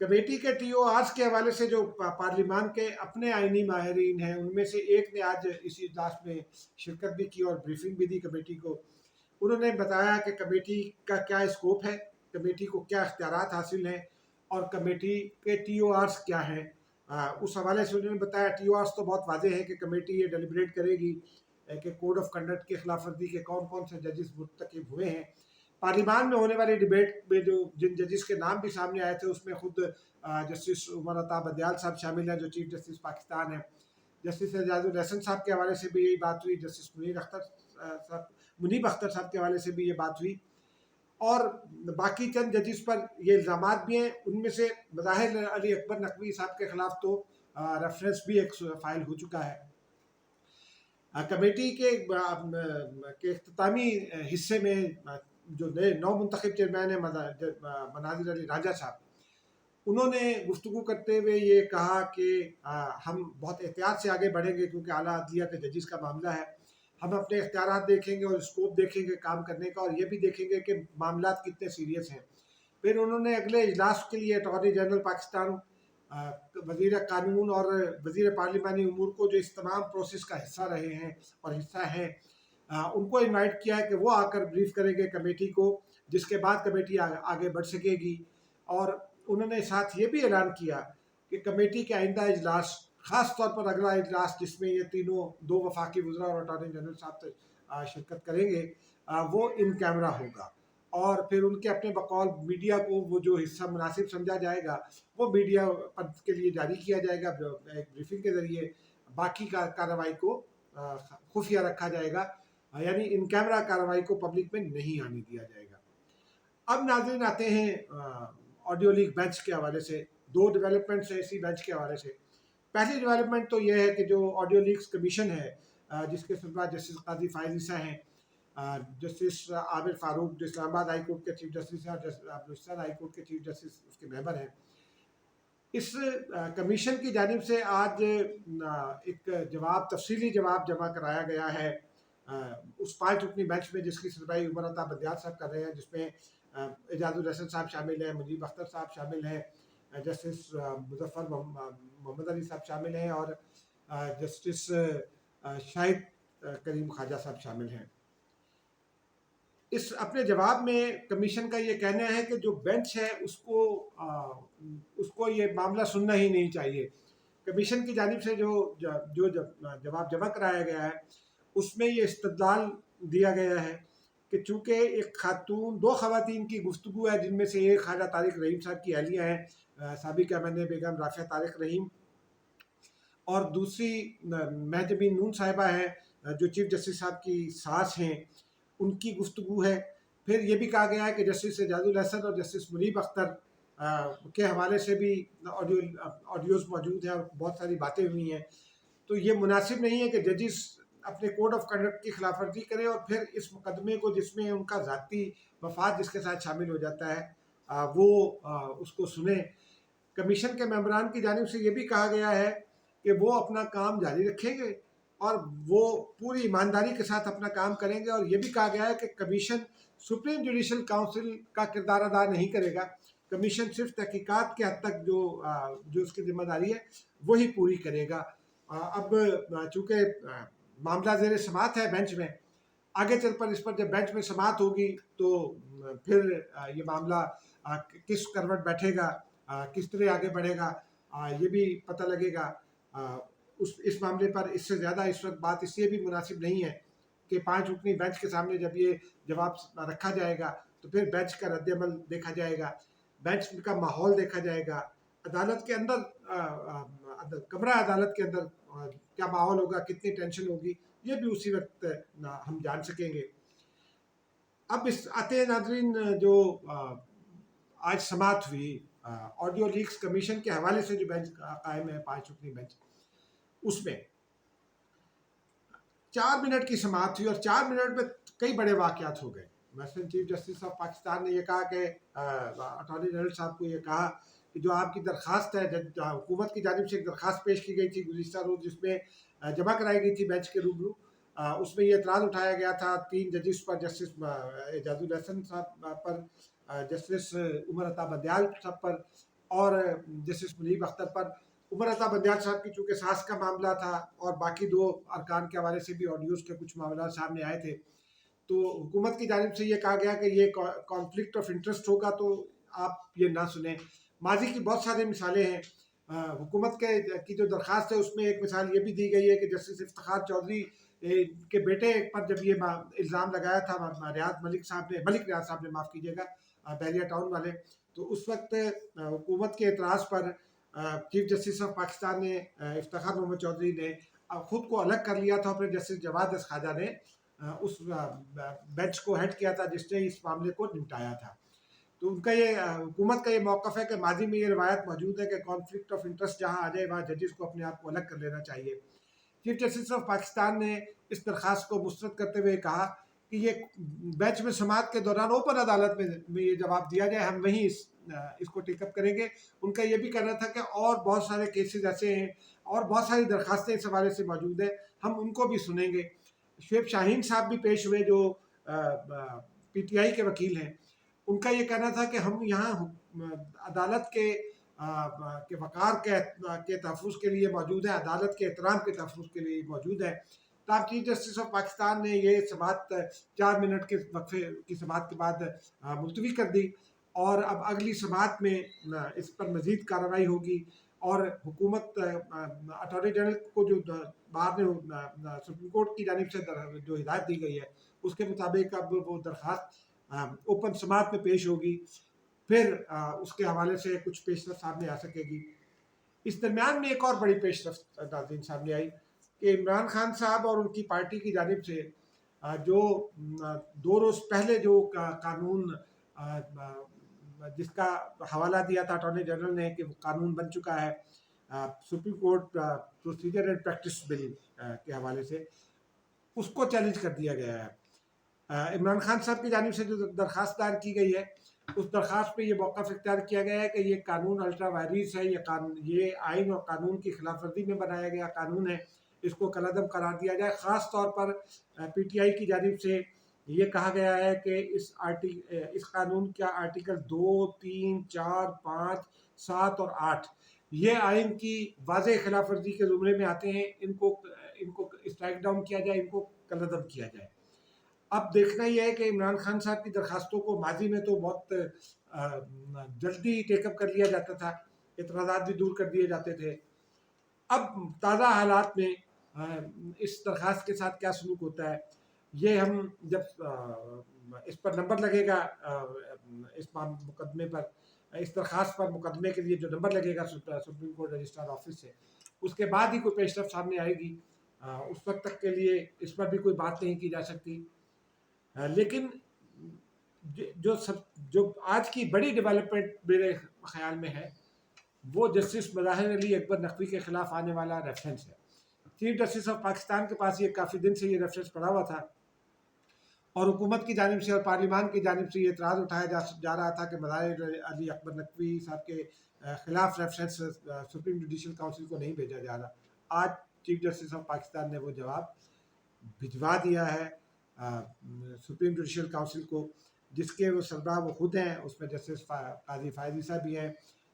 Committee کے T O آرز کے حوالے سے جو پارلیمان کے اپنے آئینی ماہرین ہیں ان میں سے ایک نے آج اسی اجلاس میں شرکت بھی کی اور بریفنگ بھی دی کمیٹی کو. انہوں نے بتایا کہ کمیٹی کا کیا اسکوپ ہے, کمیٹی کو کیا اختیارات حاصل ہیں اور کمیٹی کے ٹی او آرز کیا ہیں. اس حوالے سے انہوں نے بتایا ٹی او آرز تو بہت واضح ہے کہ کمیٹی یہ ڈیلیبریٹ کرے گی کہ کوڈ آف کنڈکٹ کی خلاف ورزی کے کون کون سے ججز مرتکب ہوئے ہیں. پارلیمان میں ہونے والی ڈیبیٹ میں جو جن ججز کے نام بھی سامنے آئے تھے اس میں خود جسٹس عمر عطا بدیال صاحب شامل ہیں جو چیف جسٹس پاکستان ہیں. جسٹس اعجاز الحسن صاحب کے حوالے سے بھی یہی بات ہوئی, جسٹس منیب اختر صاحب کے حوالے سے بھی یہ بات ہوئی, اور باقی چند ججز پر یہ الزامات بھی ہیں. ان میں سے بظاہر علی اکبر نقوی صاحب کے خلاف تو ریفرنس بھی ایک فائل ہو چکا ہے. کمیٹی کے اختتامی حصے میں جو نئے نو منتخب چیئرمین ہیں مناظر علی راجہ صاحب, انہوں نے گفتگو کرتے ہوئے یہ کہا کہ ہم بہت احتیاط سے آگے بڑھیں گے کیونکہ اعلیٰ عدلیہ کے ججز کا معاملہ ہے. ہم اپنے اختیارات دیکھیں گے اور اسکوپ دیکھیں گے کام کرنے کا, اور یہ بھی دیکھیں گے کہ معاملات کتنے سیریس ہیں. پھر انہوں نے اگلے اجلاس کے لیے اٹارنی جنرل پاکستان, وزیر قانون اور وزیر پارلیمانی امور کو جو اس تمام پروسیس کا حصہ رہے ہیں اور حصہ ہیں, ان کو انوائٹ کیا ہے کہ وہ آ کر بریف کریں گے کمیٹی کو, جس کے بعد کمیٹی آگے بڑھ سکے گی. اور انہوں نے ساتھ یہ بھی اعلان کیا کہ کمیٹی کے آئندہ اجلاس, خاص طور پر اگلا اجلاس جس میں یہ دو وفاقی وزراء اور اٹارنی جنرل صاحب شرکت کریں گے, وہ ان کیمرہ ہوگا. اور پھر ان کے اپنے بقول میڈیا کو وہ جو حصہ مناسب سمجھا جائے گا وہ میڈیا کے لیے جاری کیا جائے گا ایک بریفنگ کے ذریعے. باقی کارروائی کو خفیہ رکھا جائے گا, یعنی ان کیمرہ کارروائی کو پبلک میں نہیں آنے دیا جائے گا. اب ناظرین آتے ہیں آڈیو لیک بینچ کے حوالے سے. دو ڈیولپمنٹس ہیں اسی بینچ کے حوالے سے. پہلی ڈیولپمنٹ تو یہ ہے کہ جو آڈیو لیکس کمیشن ہے جس کے سربراہ جسٹس قاضی فائز عیسیٰ ہیں, جسٹس عامر فاروق جو اسلام آباد ہائی کورٹ کے چیف جسٹس ہیں اور بلوچستان ہائی کورٹ کے چیف جسٹس اس کے ممبر ہیں, اس کمیشن کی جانب سے آج ایک تفصیلی جواب جمع کرایا گیا ہے اس 5 رکنی بینچ میں, جس کی سربراہی عمر عطا بدیال صاحب کر رہے ہیں, جس میں اعجاز الحسن صاحب شامل ہیں, منیب اختر صاحب شامل ہیں, جسٹس مظفر محمد علی صاحب شامل ہیں اور جسٹس شاہد کریم خواجہ صاحب شامل ہیں. اس اپنے جواب میں کمیشن کا یہ کہنا ہے کہ جو بینچ ہے اس کو یہ معاملہ سننا ہی نہیں چاہیے. کمیشن کی جانب سے جو جواب جمع کرایا گیا ہے اس میں یہ استدلال دیا گیا ہے کہ چونکہ دو خواتین کی گفتگو ہے جن میں سے ایک خواجہ طارق رحیم صاحب کی اہلیہ ہیں, سابق ایمن اے بیگم رافعہ طارق رحیم, اور دوسری مہجبین نون صاحبہ ہیں جو چیف جسٹس صاحب کی ساس ہیں, ان کی گفتگو ہے. پھر یہ بھی کہا گیا ہے کہ جسٹس اعجاز الحسن اور جسٹس منیب اختر کے حوالے سے بھی آڈیوز موجود ہیں اور بہت ساری باتیں ہوئی ہیں. تو یہ مناسب نہیں ہے کہ ججز اپنے کوڈ آف کنڈکٹ کی خلاف ورزی کریں اور پھر اس مقدمے کو جس میں ان کا ذاتی مفاد جس کے ساتھ شامل ہو جاتا ہے وہ اس کو سنیں. کمیشن کے ممبران کی جانب سے یہ بھی کہا گیا ہے کہ وہ اپنا کام جاری رکھیں گے اور وہ پوری ایمانداری کے ساتھ اپنا کام کریں گے, اور یہ بھی کہا گیا ہے کہ کمیشن سپریم جوڈیشل کاؤنسل کا کردار ادا نہیں کرے گا. کمیشن صرف تحقیقات کے حد تک جو اس کی ذمہ داری ہے وہی پوری کرے گا. اب چونکہ معاملہ زیر سماعت ہے بینچ میں, آگے چل پر اس پر جب بینچ میں سماعت ہوگی تو پھر یہ معاملہ کس کروٹ بیٹھے گا, کس طرح آگے بڑھے گا, یہ بھی پتہ لگے گا. اس معاملے پر اس سے زیادہ اس وقت بات اس لیے بھی مناسب نہیں ہے کہ 5 رکنی بینچ کے سامنے جب یہ جواب رکھا جائے گا تو پھر بینچ کا رد عمل دیکھا جائے گا, بینچ کا ماحول دیکھا جائے گا, عدالت کے اندر کمرہ عدالت کے اندر کیا ماحول ہوگا, کتنی ٹینشن ہوگی, یہ بھی اسی وقت ہم جان سکیں گے. اب اس آتے ہیں ناظرین جو آج سماعت ہوئی آڈیو لیکس کمیشن کے حوالے سے جو بینچ قائم ہے 5 رکنی بینچ, اس میں 4 منٹ کی سماعت ہوئی اور 4 منٹ میں کئی بڑے واقعات ہو گئے. مثلاً چیف جسٹس آف پاکستان نے یہ کہا کہ اٹارنی جنرل صاحب کو یہ کہا کہ جو آپ کی درخواست ہے, حکومت کی جانب سے ایک درخواست پیش کی گئی تھی گزشتہ روز جس میں جمع کرائی گئی تھی بینچ کے روبرو, اس میں یہ اعتراض اٹھایا گیا تھا 3 ججز پر, جسٹس اعجاز الحسن صاحب پر, جسٹس عمر عطا بدیال صاحب پر, اور جسٹس منیب اختر پر عمر عطا بندیال صاحب کی چونکہ ساس کا معاملہ تھا اور باقی 2 ارکان کے حوالے سے بھی آڈیوز کے کچھ معاملات سامنے آئے تھے، تو حکومت کی جانب سے یہ کہا گیا کہ یہ کانفلکٹ آف انٹرسٹ ہوگا تو آپ یہ نہ سنیں۔ ماضی کی بہت ساری مثالیں ہیں۔ حکومت کی جو درخواست ہے اس میں ایک مثال یہ بھی دی گئی ہے کہ جسٹس افتخار چودھری کے بیٹے پر جب یہ الزام لگایا تھا ملک ریاض صاحب نے معاف کیجیے گا، بحریہ ٹاؤن والے، تو اس وقت حکومت کے اعتراض پر چیف جسٹس آف پاکستان نے افتخار محمد چودھری نے خود کو الگ کر لیا تھا، اور پھر جسٹس جواد اس خواجہ نے اس بینچ کو ہیڈ کیا تھا جس نے اس معاملے کو نمٹایا تھا۔ تو ان کا یہ حکومت کا یہ موقف ہے کہ ماضی میں یہ روایت موجود ہے کہ کانفلکٹ آف انٹرسٹ جہاں آ جائے وہاں ججز کو اپنے آپ کو الگ کر لینا چاہیے۔ چیف جسٹس آف پاکستان نے اس درخواست کو مسترد کرتے ہوئے کہا کہ یہ بیچ میں سماعت کے دوران اوپن عدالت میں یہ جواب دیا جائے، ہم وہیں اس کو ٹیک اپ کریں گے۔ ان کا یہ بھی کہنا تھا کہ اور بہت سارے کیسز ایسے ہیں اور بہت ساری درخواستیں اس حوالے سے موجود ہیں، ہم ان کو بھی سنیں گے۔ شعیب شاہین صاحب بھی پیش ہوئے جو پی ٹی آئی کے وکیل ہیں، ان کا یہ کہنا تھا کہ ہم یہاں عدالت کے وقار کے تحفظ کے لیے موجود ہیں، عدالت کے احترام کے تحفظ کے لیے موجود ہیں۔ تاہم چیف جسٹس آف پاکستان نے یہ سماعت 4 منٹ کے وقفے کی سماعت کے بعد ملتوی کر دی، اور اب اگلی سماعت میں اس پر مزید کارروائی ہوگی، اور حکومت اٹارنی جنرل کو جو بعد میں سپریم کورٹ کی جانب سے جو ہدایت دی گئی ہے اس کے مطابق اب وہ درخواست اوپن سماعت میں پیش ہوگی، پھر اس کے حوالے سے کچھ پیش رفت سامنے آ سکے گی۔ اس درمیان میں ایک اور بڑی پیش رفت ناظرین سامنے آئی کہ عمران خان صاحب اور ان کی پارٹی کی جانب سے جو 2 روز پہلے جو قانون جس کا حوالہ دیا تھا اٹارنی جنرل نے کہ وہ قانون بن چکا ہے، supreme court procedure and practice bill کے حوالے سے، اس کو چیلنج کر دیا گیا ہے۔ عمران خان صاحب کی جانب سے جو درخواست دائر کی گئی ہے اس درخواست پہ یہ موقف اختیار کیا گیا ہے کہ یہ قانون الٹرا وائریس ہے، یہ آئین اور قانون کی خلاف ورزی میں بنایا گیا قانون ہے، اس کو کالعدم قرار دیا جائے۔ خاص طور پر پی ٹی آئی کی جانب سے یہ کہا گیا ہے کہ اس قانون کا آرٹیکل 2، 3، 4، 5، 7 اور 8 یہ آئین کی واضح خلاف ورزی کے زمرے میں آتے ہیں، ان کو اسٹرائک ڈاؤن کیا جائے، ان کو کالعدم کیا جائے۔ اب دیکھنا یہ ہے کہ عمران خان صاحب کی درخواستوں کو ماضی میں تو بہت جلدی ٹیک اپ کر لیا جاتا تھا، اعتراضات بھی دور کر دیے جاتے تھے۔ اب تازہ حالات میں اس درخواست کے ساتھ کیا سلوک ہوتا ہے یہ ہم جب اس پر نمبر لگے گا، اس مقدمے پر، اس درخواست پر مقدمے کے لیے جو نمبر لگے گا سپریم کورٹ رجسٹرار آفس سے، اس کے بعد ہی کوئی پیش رفت سامنے آئے گی۔ اس وقت تک کے لیے اس پر بھی کوئی بات نہیں کی جا سکتی۔ لیکن جو آج کی بڑی ڈیولپمنٹ میرے خیال میں ہے وہ جسٹس مظاہر علی اکبر نقوی کے خلاف آنے والا ریفرنس ہے۔ چیف جسٹس آف پاکستان کے پاس یہ کافی دن سے یہ ریفرنس پڑا ہوا تھا، اور حکومت کی جانب سے اور پارلیمان کی جانب سے یہ اعتراض اٹھایا جا رہا تھا کہ مظاہر علی اکبر نقوی صاحب کے خلاف ریفرنس سپریم جوڈیشل کاؤنسل کو نہیں بھیجا جا رہا۔ آج چیف جسٹس آف پاکستان نے وہ جواب بھجوا دیا ہے سپریم جوڈیشل کاؤنسل کو، جس کے وہ سربراہ وہ خود ہیں۔ اس میں جسٹس قاضی فائز عیسیٰ بھی ہیں،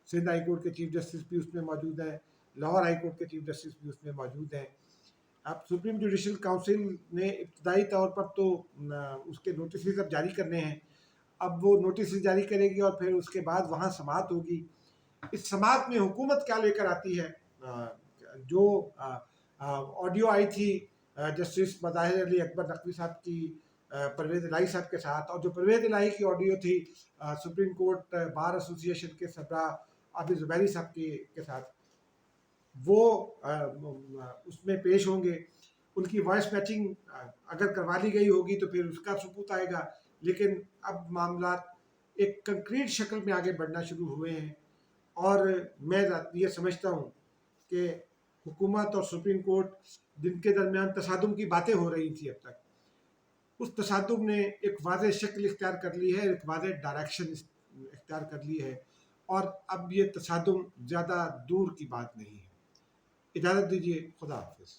سندھ ہائی کورٹ کے چیف جسٹس بھی اس میں موجود ہیں، لاہور ہائی کورٹ کے چیف جسٹس بھی اس میں موجود ہیں۔ اب سپریم جوڈیشل کاؤنسل نے ابتدائی طور پر تو اس کے نوٹسز اب جاری کرنے ہیں، اب وہ نوٹسز جاری کرے گی اور پھر اس کے بعد وہاں سماعت ہوگی۔ اس سماعت میں حکومت کیا لے کر آتی ہے؟ جو آڈیو آئی تھی جسٹس مظاہر علی اکبر نقوی صاحب کی پرویز الہی صاحب کے ساتھ، اور جو پرویز الہی کی آڈیو تھی سپریم کورٹ بار ایسوسی ایشن کے سربراہ عابد زبیری صاحب کے ساتھ، وہ اس میں پیش ہوں گے۔ ان کی وائس میچنگ اگر کروا لی گئی ہوگی تو پھر اس کا ثبوت آئے گا، لیکن اب معاملات ایک کنکریٹ شکل میں آگے بڑھنا شروع ہوئے ہیں، اور میں یہ سمجھتا ہوں کہ حکومت اور سپریم کورٹ جن کے درمیان تصادم کی باتیں ہو رہی تھی اب تک، اس تصادم نے ایک واضح شکل اختیار کر لی ہے، ایک واضح ڈائریکشن اختیار کر لی ہے، اور اب یہ تصادم زیادہ دور کی بات نہیں ہے۔ اجازت دیجیے، خدا حافظ۔